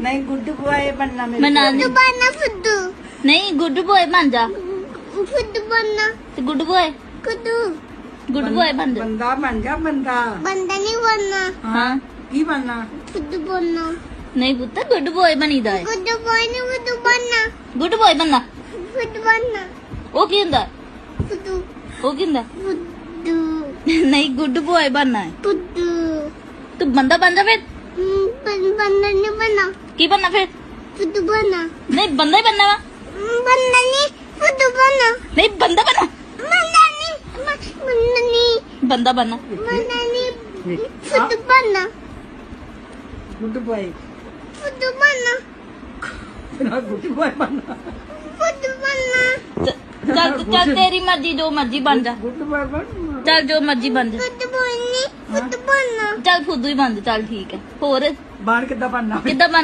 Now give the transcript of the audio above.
नहीं good boy बनना मेरे बना को। दे। बनना फुद्दू नहीं गुड बॉय बन जा फुद्दू बनना ते गुड बॉय कुद्दू गुड बॉय बन जा बंदा बन जा बंदा। बंदा नहीं बनना हाँ की बनना? फुद्दू बनना नहीं पुत्त गुड बॉय बनीदा है गुड्डू बॉय ने फुद्दू बनना गुड बॉय बनना फुद्दू बनना वो की हुंदा फुद्दू वो की हुंदा फुद्दू नहीं गुड बॉय बनना है फुद्दू तू बंदा बन जा फिर बंदा नहीं बनना की बनना फिर फुद्दू बनना नहीं बंदा ही बनना वा बंदा नहीं फुद्दू बनना नहीं बंदा बनना बंदा नहीं बंदा बनना बंदा नहीं फुद्दू बनना गुड बॉय फुद्दू बनना गुड बॉय बनना। फुद्दू बनना चल चल तेरी मर्जी जो मर्जी बन जा गुड बॉय बनना। चल जो मर्जी बन जा फुद्दू बननी फुद्दू बनना चल फुद्दू ही बन जा चल ठीक है होर बाण किद्दां बनना? किद्दां बन